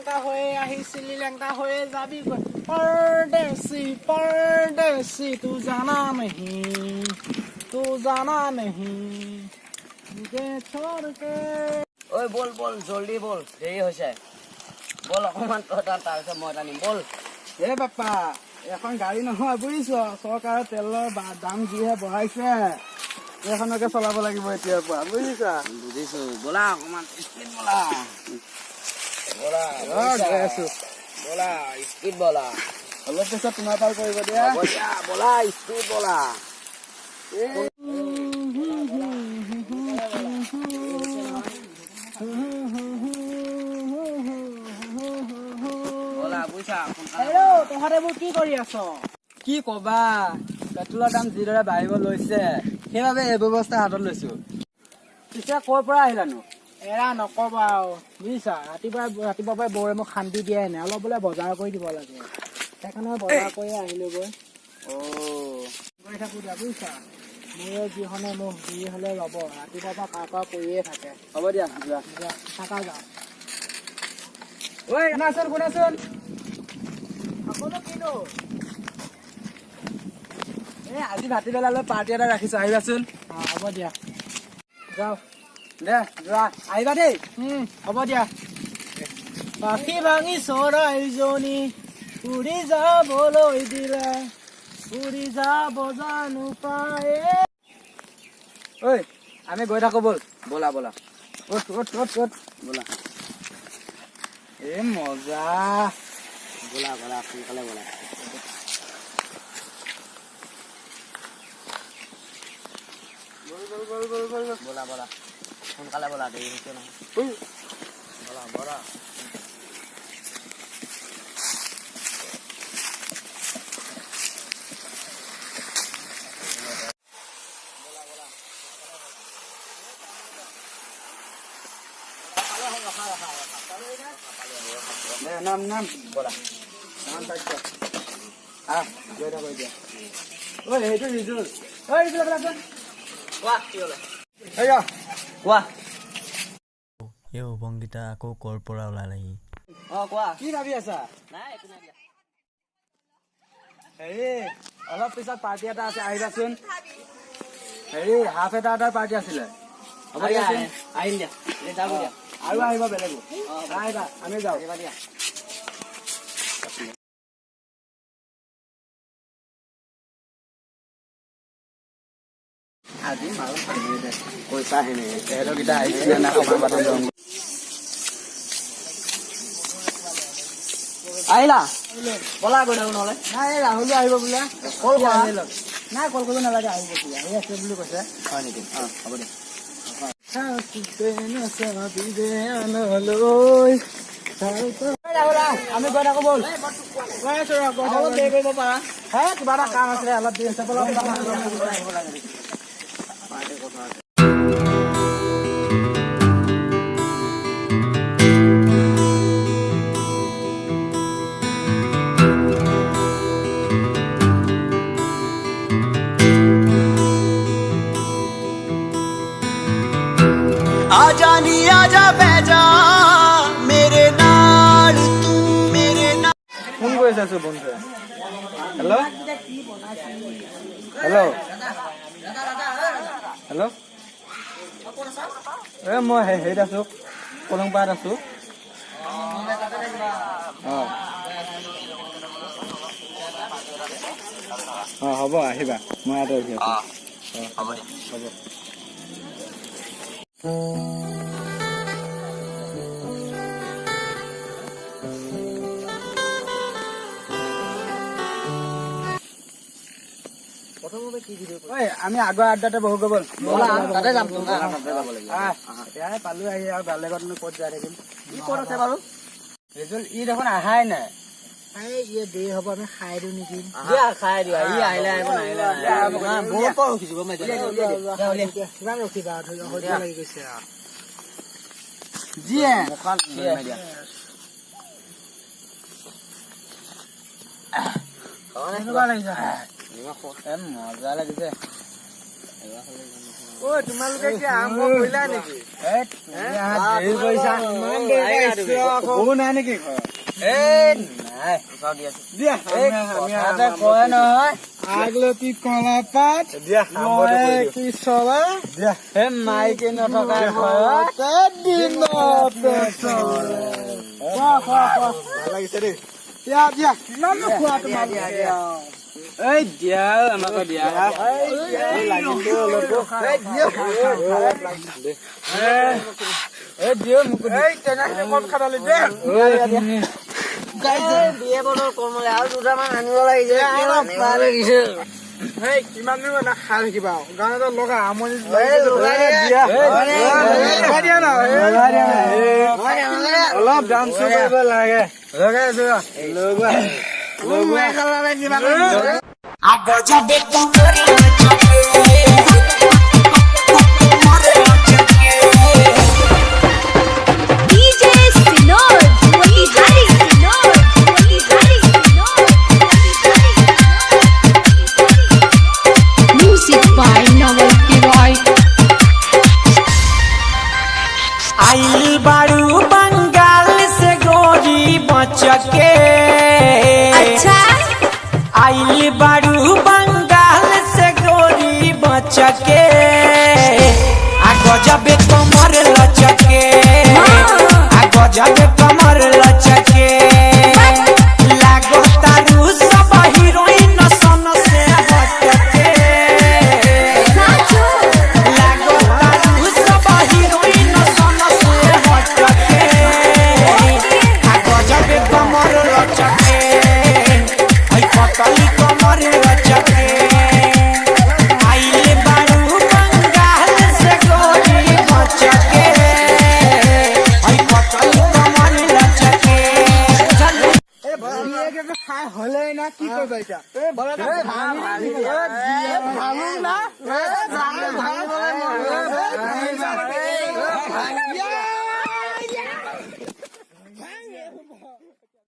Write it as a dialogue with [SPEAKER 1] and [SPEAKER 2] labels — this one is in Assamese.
[SPEAKER 1] শ্ৰীলংকা হৈয়ে আহি শ্ৰীলংকা হৈয়ে যাবি परदेसी परदेसी तू जाना नहीं मुझे छोड़ के
[SPEAKER 2] ঐ বল বল জলদি বল দেৰি হৈছে বল অকমান তাৰপিছত মই টানিম বল
[SPEAKER 1] এ বাপ্পা এখন গাড়ী নহয় বুজিছ চৰকাৰে তেলৰ দাম যিহে বঢ়াইছে এইখনকে চলাব লাগিব এতিয়াৰ পৰা বুজিছা
[SPEAKER 2] বুজিছো বলা অকমান স্পীড বলা বলা
[SPEAKER 1] গৈ আছো
[SPEAKER 2] বলা স্পীড বলা
[SPEAKER 1] অলপ পিছত তোমাৰ পাল কৰিব দিয়া
[SPEAKER 2] বলা স্পীড বলা বলা বুইছা
[SPEAKER 1] তহঁতে এইবোৰ কি কৰি আছ
[SPEAKER 3] কি কবা পেট্ৰলৰ দাম যিদৰে বাঢ়িব লৈছে সেইবাবে এই ব্যৱস্থা হাতত লৈছো পিছে ক'ৰ পৰা আহিলানো
[SPEAKER 1] এৰা নকবা আৰু বুজিছা ৰাতিপুৱাৰ পৰা বৌৰে মোক শান্তি দিয়াই নাই অলপ বোলে বজাৰ কৰি দিব লাগে সেইকাৰণে বজাৰ কৰি আহিলো গৈ কৰি থাকো দিয়া বুজিছা মোৰে যিখনে মোক যি হলে ৰ'ব ৰাতিপুৱাৰ পৰা কাৰ কৰিয়ে থাকে
[SPEAKER 3] হ'ব দিয়া যোৱা
[SPEAKER 1] থাকা যাওঁ
[SPEAKER 3] ঐ শুনাচোন
[SPEAKER 1] আকৌনো কিনো
[SPEAKER 3] এই আজি ভাটিবেলালৈ পাৰ্টি এটা ৰাখিছো আহিবাচোন
[SPEAKER 1] হ'ব দিয়া যাওঁ
[SPEAKER 3] দে যোৱা আহিবা দেই
[SPEAKER 1] হ'ব দিয়া পাখি ভাঙি চৰাইজনী উৰি যাবলৈ দিলে উৰি যাব জানো পায়
[SPEAKER 3] ঐ আমি গৈ থাকো ব'ল
[SPEAKER 2] বলা বলা
[SPEAKER 3] ব'লা এই মজা
[SPEAKER 2] বলা বলা সোনকালে বলা বলা বলা সোনকালে বলা দেৰি হৈছে নহয় বলা বলা
[SPEAKER 3] নাম
[SPEAKER 2] বলা
[SPEAKER 3] নাম পাইছ গৈ থাকো এতিয়া ঐ সেইটো ৰিজুল ঐ ৰিজুল বোলাচোন
[SPEAKER 2] কোৱা কি হ'লে
[SPEAKER 3] এয়া
[SPEAKER 2] কোৱা
[SPEAKER 4] এই উপংগীতা আকৌ ক'ৰ পৰা ওলালেহি
[SPEAKER 2] কোৱা
[SPEAKER 3] কি ভাবি আছা
[SPEAKER 2] নাই একো নাই দিয়া
[SPEAKER 3] হেৰি অলপ পিছত পাৰ্টি এটা আছে আহিবাচোন হেৰি হাফ এটা পাৰ্টি আছিলে হ'ব দিয়া
[SPEAKER 2] আহিম দিয়া যাব দিয়া
[SPEAKER 3] আৰু আহিব বেলেগো আহিবা আমি যাওঁ
[SPEAKER 2] আহিবা দিয়া
[SPEAKER 3] আজি মাৰো পইচা আহিলে তেহেঁতৰকেইটা আহিছিলে না খবৰ পাতি ল'ম
[SPEAKER 2] আহিলা বলা গৈ থাকো নহ'লে
[SPEAKER 1] নাই এই ৰাহুলো আহিব বোলে
[SPEAKER 2] কল কৰা
[SPEAKER 1] নাই কল কৰিব নালাগে আহিব বোলে আহি আছে বুলি কৈছে
[SPEAKER 2] হয় নেকি হ'ব দিয়া
[SPEAKER 1] আমি গৈ থাকো ব'ল গৈ আছো অলপ দেৰি কৰিব পাৰা হে কিবা এটা কাম আছিলে অলপ দেৰি আছে
[SPEAKER 5] आजा नी आजा बैजा मेरे नाल तू मेरे नाल
[SPEAKER 3] ফোন কৰি আছো বন্ধুৱে হেল্ল' হেল্ল' হেল্ল' এই মই হেৰিত আছো কলংপাৰাত আছো হ'ব আহিবা মই ইয়াতে ৰখি আছো হ'ব আমি আগৰ আড্ডাতে বহু গ'ল
[SPEAKER 2] তাতে যাম তাতে যাব লাগিব
[SPEAKER 3] এয়াই পালো আহি আৰু বেলেগত ক'ত যাই থাকিম
[SPEAKER 2] কি ক'ত আছে বাৰু
[SPEAKER 3] ৰিজুল ই দেখোন আহাই নাই
[SPEAKER 1] ইয়ে দেৰি হ'ব আমি খাই দিওঁ নেকি
[SPEAKER 2] দিয়া খাই দিয়া ই আহিলে আহিব নাহিলে বহুত পৰ ৰখিছো গম পাইছা
[SPEAKER 1] কিমান ৰখিবা ধৰি লাগি গৈছে
[SPEAKER 3] যিয়ে
[SPEAKER 2] মুখখন দিয়া
[SPEAKER 1] কেনেকুৱা লাগিছে
[SPEAKER 3] মজা লাগিছে ঐ তোমালোকে কি আৰম্ভ কৰিলা নেকি দেৰি কৰিছা ইমান দেৰি বহু নাই নেকি ঘৰত নাই দিয়া কথা কয় নহয় আগলতি কলা পাত কি চলা দিয়া সেই মাইকে নথকা ঘৰত লাগিছে দেই দিয়া দিয়া কিমান খোৱা তোমালোকে এই দিয়া আমাকে দিয়া লাগিছে দিও মোক তেনেকে কম খালি দে
[SPEAKER 2] দিয়ে বলৰ কমলে আৰু দুটামান আনিব লাগিছে
[SPEAKER 3] কিমান দিন খাই থাকিবা গানত লগা আমনি অলপ ডান্স কৰিব লাগে
[SPEAKER 5] आइल बारू बंगाल से गोरी बचके
[SPEAKER 6] अच्छा
[SPEAKER 5] आइल बारू बंगाल से गोरी बचके आ गजबे कमर लचके आ गजबे कमर लचके लागो तारू सब हीरोइन सन से हटके लागो तारू सब हीरोइन सन से हटके आ गजबे कमर लचके आई पतली कमर लचके आइले बारू बंगाल से गोरी बचके आई पतली कमर लचके
[SPEAKER 3] খাই হলে না কি করবে এটা ভালো না